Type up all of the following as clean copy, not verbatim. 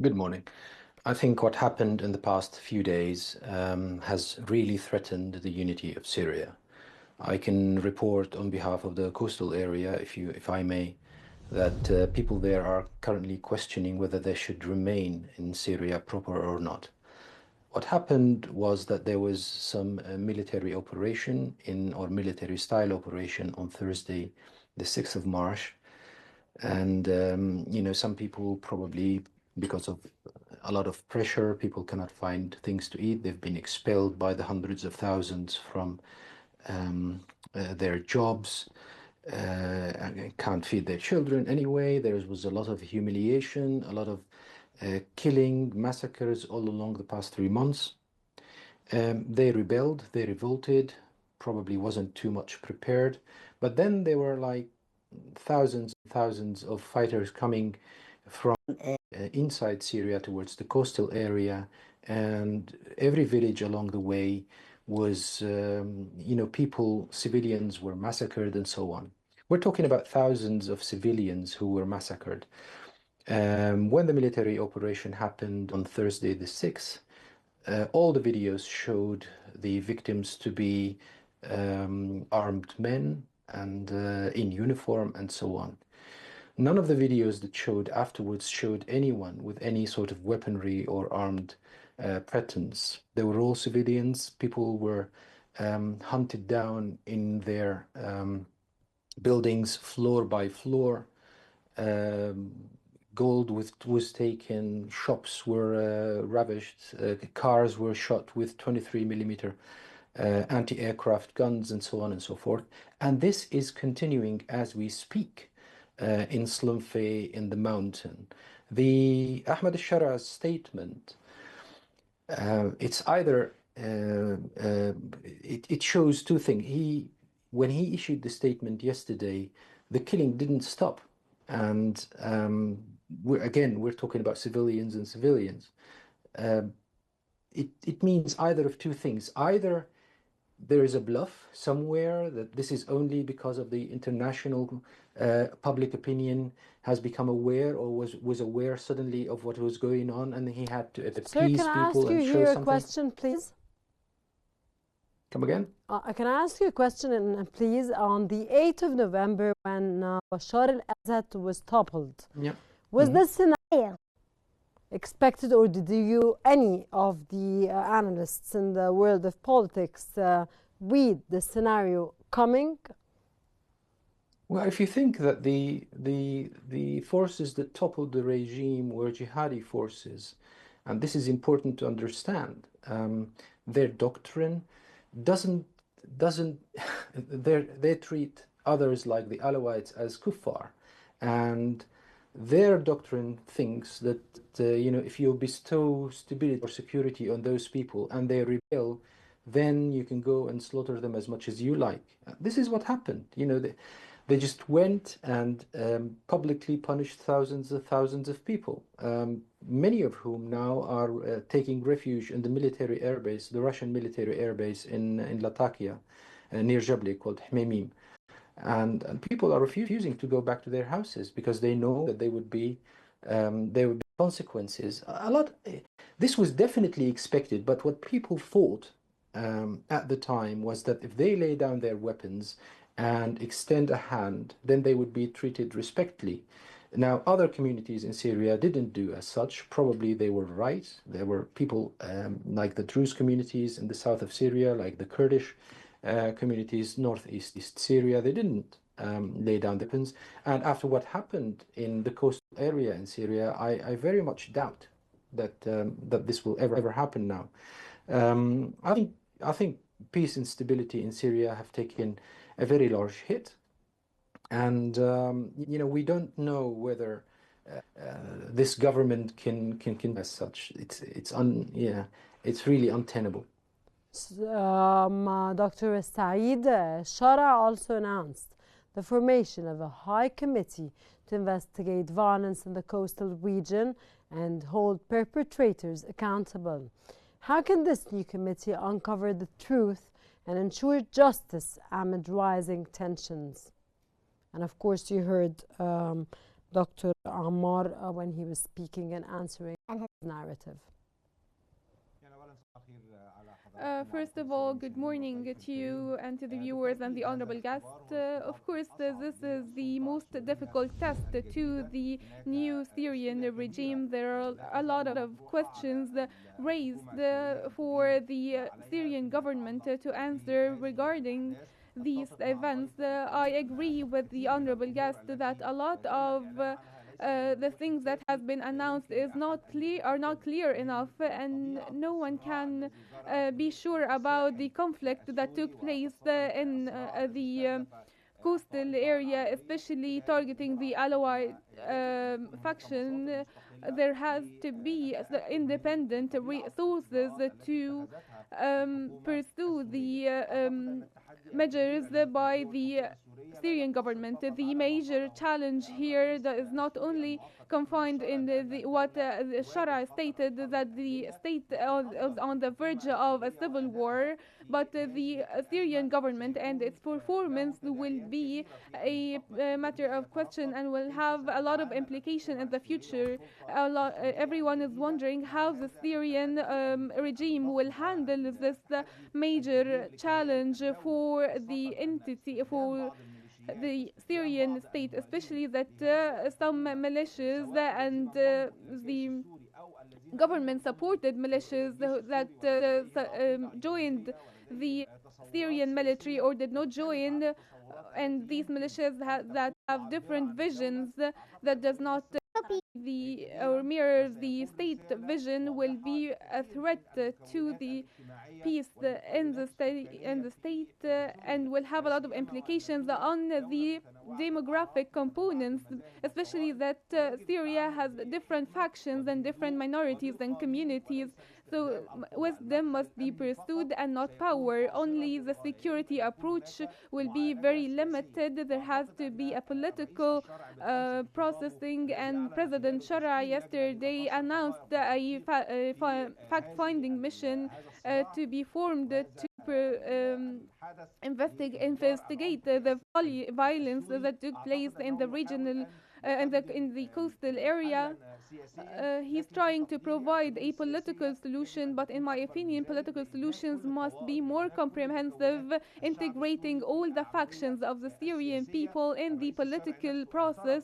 Good morning. I think what happened in the past few days has really threatened the unity of Syria. I can report on behalf of the coastal area, if I may, that people there are currently questioning whether they should remain in Syria proper or not. What happened was that there was some military operation or military style operation on Thursday, the 6th of March, and some people probably, because of a lot of pressure, people cannot find things to eat. They've been expelled by the hundreds of thousands from their jobs, and can't feed their children anyway. There was a lot of humiliation, a lot of killing, massacres all along the past 3 months. They rebelled, they revolted, probably wasn't too much prepared. But then there were like thousands and thousands of fighters coming from inside Syria towards the coastal area, and every village along the way was, people, civilians were massacred and so on. We're talking about thousands of civilians who were massacred. When the military operation happened on Thursday the 6th, all the videos showed the victims to be armed men and in uniform and so on. None of the videos that showed afterwards showed anyone with any sort of weaponry or armed presence. They were all civilians. People were hunted down in their buildings, floor by floor. Gold was taken, shops were ravished, cars were shot with 23 millimeter anti-aircraft guns and so on and so forth. And this is continuing as we speak in Slumfe in the mountain. The Ahmad al-Shara's statement, it's either it shows two things. When he issued the statement yesterday, the killing didn't stop, and we're talking about civilians and civilians. It means either of two things. Either there is a bluff somewhere that this is only because of the international public opinion has become aware or was aware suddenly of what was going on, and he had to Sir, appease can I ask people you and show here a something. question, please? Come again? Can I ask you a question, please? On the 8th of November, when Bashar al-Assad was toppled, Yeah. was this scenario expected, or did any of the analysts in the world of politics read the scenario coming? Well, if you think that the forces that toppled the regime were jihadi forces, and this is important to understand, their doctrine doesn't doesn't they treat others like the Alawites as kuffar, and their doctrine thinks that if you bestow stability or security on those people and they rebel, then you can go and slaughter them as much as you like. This is what happened. They just went and publicly punished thousands of people, many of whom now are taking refuge in the military airbase, the Russian military airbase in Latakia, near Jabli, called Hmimim. And people are refusing to go back to their houses because they know that there would be consequences. This was definitely expected, but what people thought at the time was that if they lay down their weapons and extend a hand, then they would be treated respectfully. Now, other communities in Syria didn't do as such. Probably they were right. There were people like the Druze communities in the south of Syria, like the Kurdish communities, northeast Syria. They didn't lay down the weapons. And after what happened in the coastal area in Syria, I very much doubt that this will ever happen now. I think peace and stability in Syria have taken a very large hit, and we don't know whether this government can as such. It's really untenable. Dr. Saeed, Shara also announced the formation of a high committee to investigate violence in the coastal region and hold perpetrators accountable. How can this new committee uncover the truth and ensure justice amid rising tensions? And of course, you heard Dr. Ammar when he was speaking and answering his narrative. First of all, good morning to you and to the viewers and the honorable guest. Of course, this is the most difficult test to the new Syrian regime. There are a lot of questions raised for the Syrian government to answer regarding these events. I agree with the honorable guest that a lot of the things that has been announced are not clear enough, and no one can be sure about the conflict that took place in the coastal area, especially targeting the Alawite faction. There has to be independent sources to pursue the measures by the Syrian government. The major challenge here that is not only confined in what the Shara stated, that the state is on the verge of a civil war, but the Syrian government and its performance will be a matter of question and will have a lot of implication in the future. Everyone is wondering how the Syrian regime will handle this major challenge for the entity, for the Syrian state, especially that some militias and the government supported militias that joined the Syrian military or did not join, and these militias that have different visions that does not the or mirror the state vision will be a threat to the peace in the state and will have a lot of implications on the demographic components, especially that Syria has different factions and different minorities and communities. So wisdom must be pursued and not power. Only the security approach will be very limited. There has to be a political processing, and President Shara yesterday announced a fact-finding mission to be formed to investigate the violence that took place in the regional in the coastal area. He's trying to provide a political solution, but in my opinion, political solutions must be more comprehensive, integrating all the factions of the Syrian people in the political process.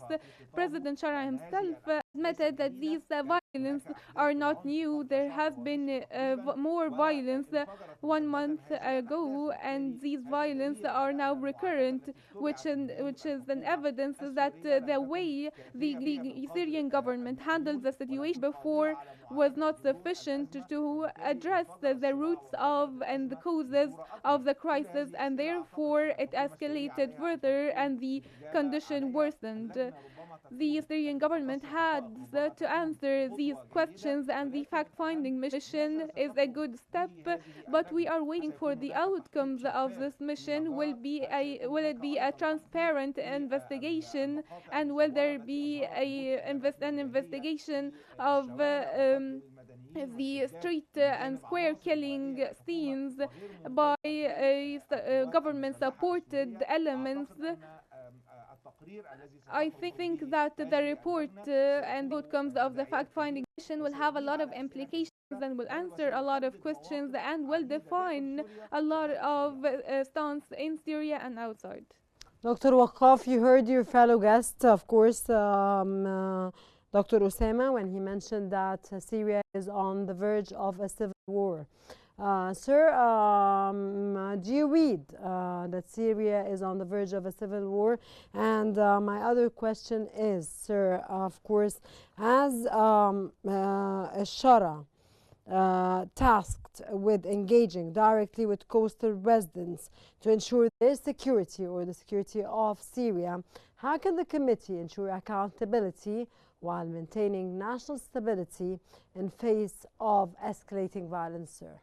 President Shara himself admitted that these violence are not new. There has been more violence 1 month ago, and these violence are now recurrent, which is an evidence that the way the Syrian government handled the situation before was not sufficient to address the roots of and the causes of the crisis, and therefore it escalated further and the condition worsened. The Syrian government had to answer these questions, and the fact-finding mission is a good step, but we are waiting for the outcomes of this mission. Will it be a transparent investigation, and will there be an investigation of the street and square killing scenes by government supported elements? I think that the report and the outcomes of the fact-finding mission will have a lot of implications and will answer a lot of questions and will define a lot of stance in Syria and outside. Dr. Waqqaf, you heard your fellow guest, of course, Dr. Osama, when he mentioned that Syria is on the verge of a civil war. Sir, do you read that Syria is on the verge of a civil war? And my other question is, sir, of course, as Shara tasked with engaging directly with coastal residents to ensure their security or the security of Syria, how can the committee ensure accountability while maintaining national stability in face of escalating violence, sir?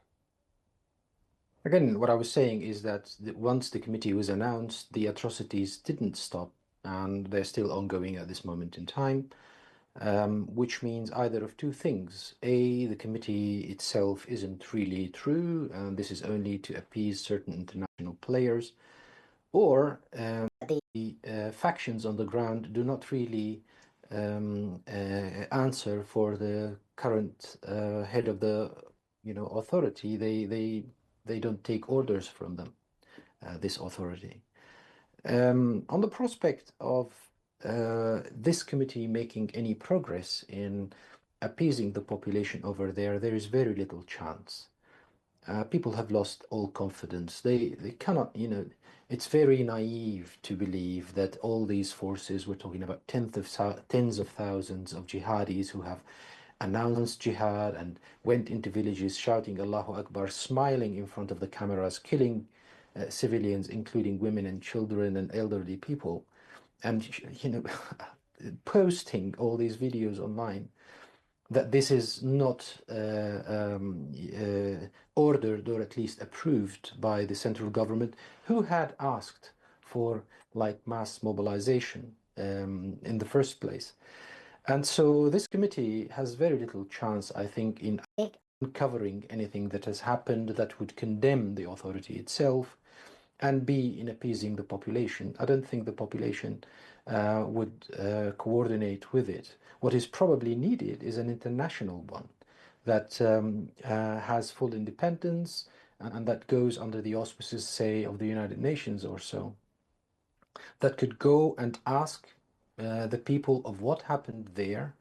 Again, what I was saying is that once the committee was announced, the atrocities didn't stop, and they're still ongoing at this moment in time, which means either of two things. A, the committee itself isn't really true, and this is only to appease certain international players, or the factions on the ground do not really answer for the current head of the authority. They don't take orders from them, this authority. On the prospect of this committee making any progress in appeasing the population over there, there is very little chance. People have lost all confidence. They cannot, it's very naive to believe that all these forces, we're talking about tens of thousands of jihadis who have announced jihad and went into villages shouting Allahu Akbar, smiling in front of the cameras, killing civilians, including women and children and elderly people, and posting all these videos online, that this is not ordered or at least approved by the central government, who had asked for like mass mobilization in the first place. And so this committee has very little chance, I think, in uncovering anything that has happened that would condemn the authority itself and be in appeasing the population. I don't think the population would coordinate with it. What is probably needed is an international one that has full independence and that goes under the auspices, say, of the United Nations or so, that could go and ask the people of what happened there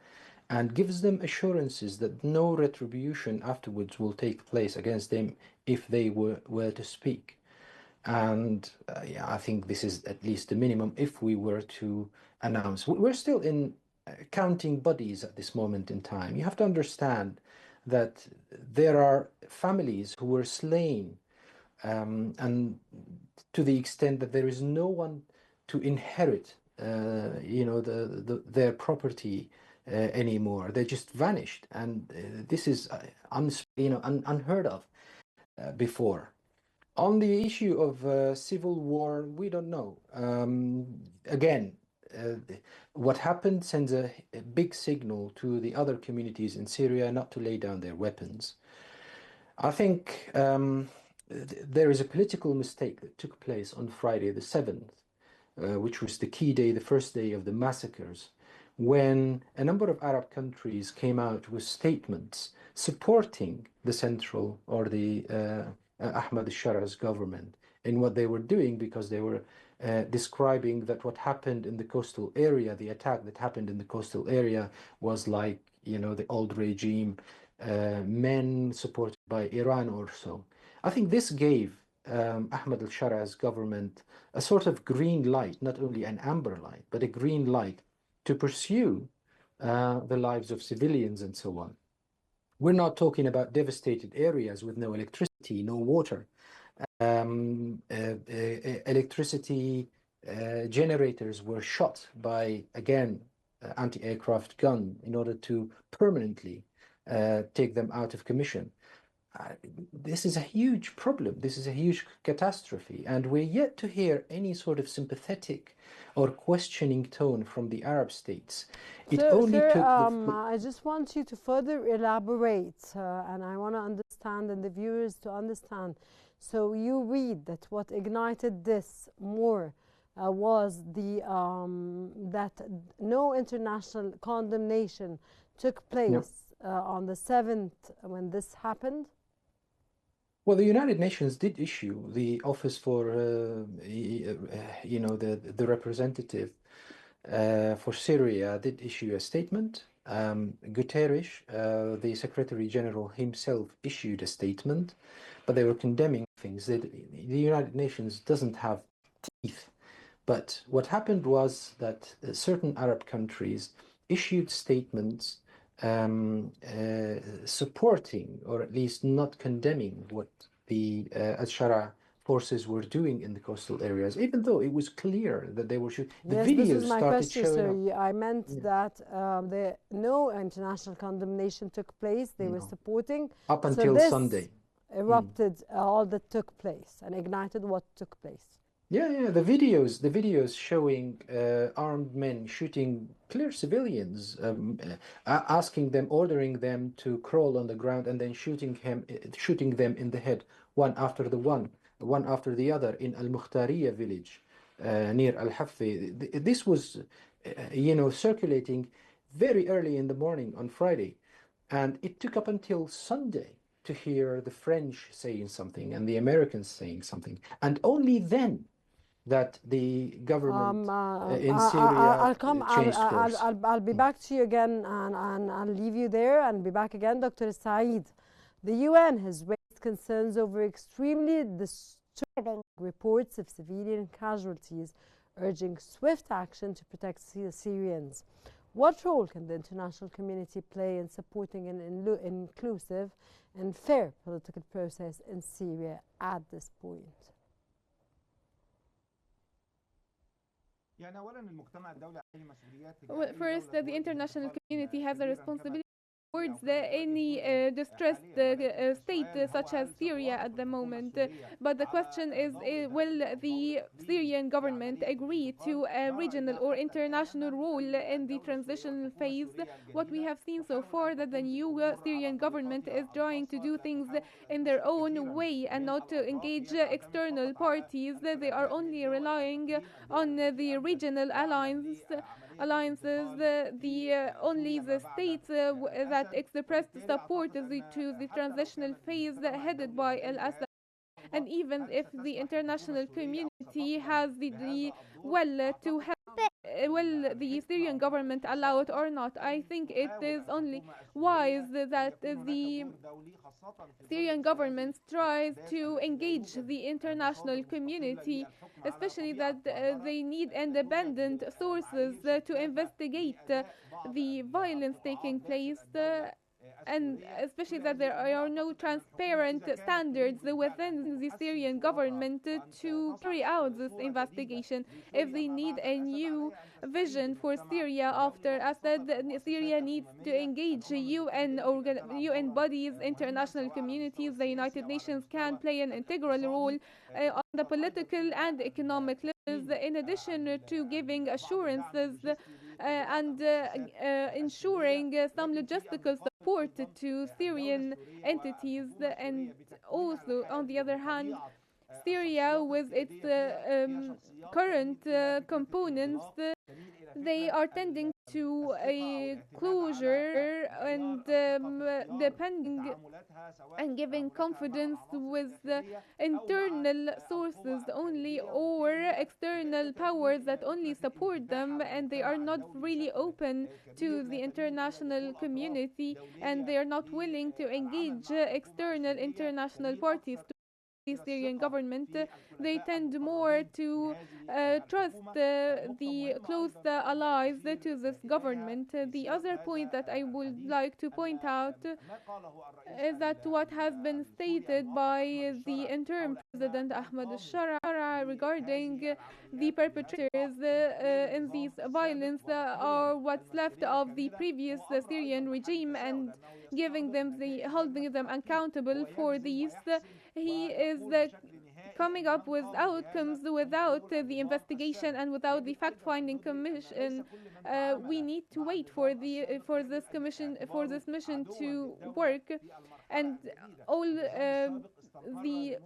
and gives them assurances that no retribution afterwards will take place against them if they were to speak. And yeah, I think this is at least the minimum if we were to announce. We're still in counting bodies at this moment in time. You have to understand that there are families who were slain, and to the extent that there is no one to inherit, their property anymore. They just vanished, and this is unheard of before. On the issue of civil war, we don't know. Again, what happened sends a big signal to the other communities in Syria not to lay down their weapons. I think there is a political mistake that took place on Friday the 7th, which was the key day, the first day of the massacres, when a number of Arab countries came out with statements supporting the central or the Ahmad al-Shara's government in what they were doing, because they were describing that what happened in the coastal area, the attack that happened in the coastal area, was like, the old regime, men supported by Iran or so. I think this gave Ahmad al-Shara's government a sort of green light, not only an amber light, but a green light to pursue the lives of civilians and so on. We're not talking about devastated areas with no electricity, no water. Electricity generators were shot by, again, anti-aircraft gun in order to permanently take them out of commission. This is a huge problem. This is a huge catastrophe, and we're yet to hear any sort of sympathetic or questioning tone from the Arab states. It only sir, took I just want you to further elaborate, and I want to understand, and the viewers to understand. So you read that what ignited this more was that no international condemnation took place on the 7th when this happened? Well, the United Nations did issue the Office for, the representative for Syria did issue a statement. Guterres, the Secretary General himself, issued a statement, but they were condemning things. The United Nations doesn't have teeth. But what happened was that certain Arab countries issued statements supporting, or at least not condemning, what the al-Shara forces were doing in the coastal areas, even though it was clear that they were shooting. The yes, videos this is my started question, showing sir. I meant that no international condemnation took place. They were supporting. up So until this Sunday. erupted all that took place and ignited what took place. Yeah, the videos showing armed men shooting clear civilians, asking them, ordering them to crawl on the ground, and then shooting them in the head, one after the other, in Al Mukhtariya village near Al Hafi. This was circulating very early in the morning on Friday. And it took up until Sunday to hear the French saying something and the Americans saying something. And only then that the government in Syria changed course. I'll be back to you again, and I'll leave you there and be back again. Dr. Saeed, the UN has raised concerns over extremely disturbing reports of civilian casualties, urging swift action to protect Syrians. What role can the international community play in supporting an inclusive and fair political process in Syria at this point? Well, first, the international community has a responsibility towards any distressed state such as Syria at the moment. But the question is, will the Syrian government agree to a regional or international role in the transitional phase? What we have seen so far, that the new Syrian government is trying to do things in their own way and not to engage external parties. They are only relying on the regional alliances, only the states that expressed support to the transitional phase headed by al-Assad. And even if the international community has the will to help, will the Syrian government allow it or not? I think it is only wise that the Syrian government tries to engage the international community, especially that they need independent sources to investigate the violence taking place, and especially that there are no transparent standards within the Syrian government to carry out this investigation. If they need a new vision for Syria after Assad, Syria needs to engage UN bodies, international communities. The United Nations can play an integral role on the political and economic levels, in addition to giving assurances and ensuring some logistical support to Syrian entities. And also, on the other hand, Syria, with its current components, they are tending to a closure and depending and giving confidence with internal sources only, or external powers that only support them, and they are not really open to the international community, and they are not willing to engage external international parties to the Syrian government. They tend more to trust the close allies to this government. The other point that I would like to point out is that what has been stated by the interim President Ahmed al-Shara regarding the perpetrators in these violence are what's left of the previous Syrian regime, and holding them accountable for these. He is coming up with outcomes without the investigation and without the fact-finding commission. We need to wait for this mission to work, and all the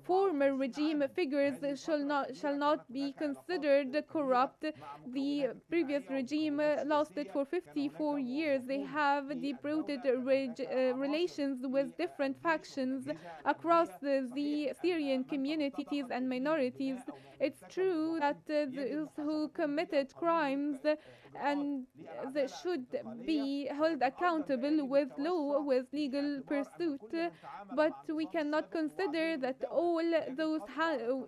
former regime figures shall not be considered corrupt. The previous regime lasted for 54 years. They have deep-rooted relations with different factions across the Syrian communities and minorities. It's true that those who committed crimes and they should be held accountable with law, with legal pursuit, but we cannot consider that all those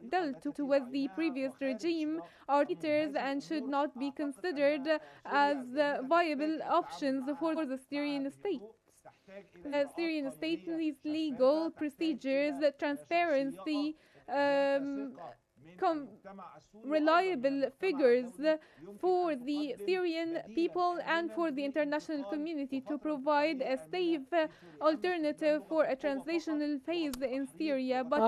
dealt with the previous regime are traitors and should not be considered as viable options for the Syrian state. The Syrian state needs legal procedures, transparency, reliable figures for the Syrian people and for the international community to provide a safe alternative for a transitional phase in Syria. But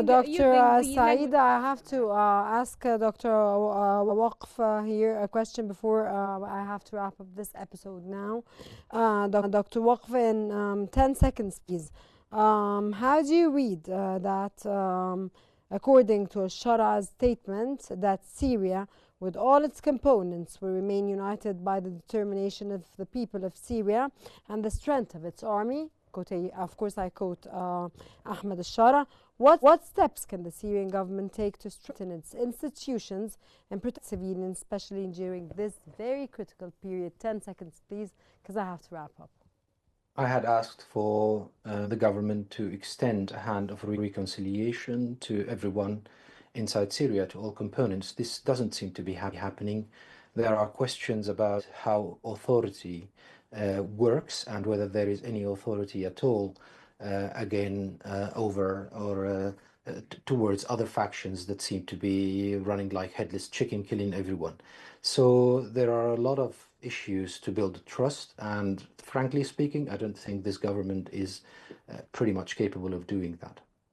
Dr. Saeed, I have to ask Dr. Waqf here a question before I have to wrap up this episode now. Dr. Waqf, in 10 seconds, please. How do you read that according to Shara's statement that Syria with all its components, will remain united by the determination of the people of Syria and the strength of its army. Of course, I quote Ahmed al-Shara. What steps can the Syrian government take to strengthen its institutions and protect civilians, especially during this very critical period? 10 seconds, please, because I have to wrap up. I had asked for the government to extend a hand of reconciliation to everyone inside Syria, to all components. This doesn't seem to be happening. There are questions about how authority works and whether there is any authority at all over or towards other factions that seem to be running like headless chicken, killing everyone. So there are a lot of issues to build trust, and frankly speaking, I don't think this government is pretty much capable of doing that.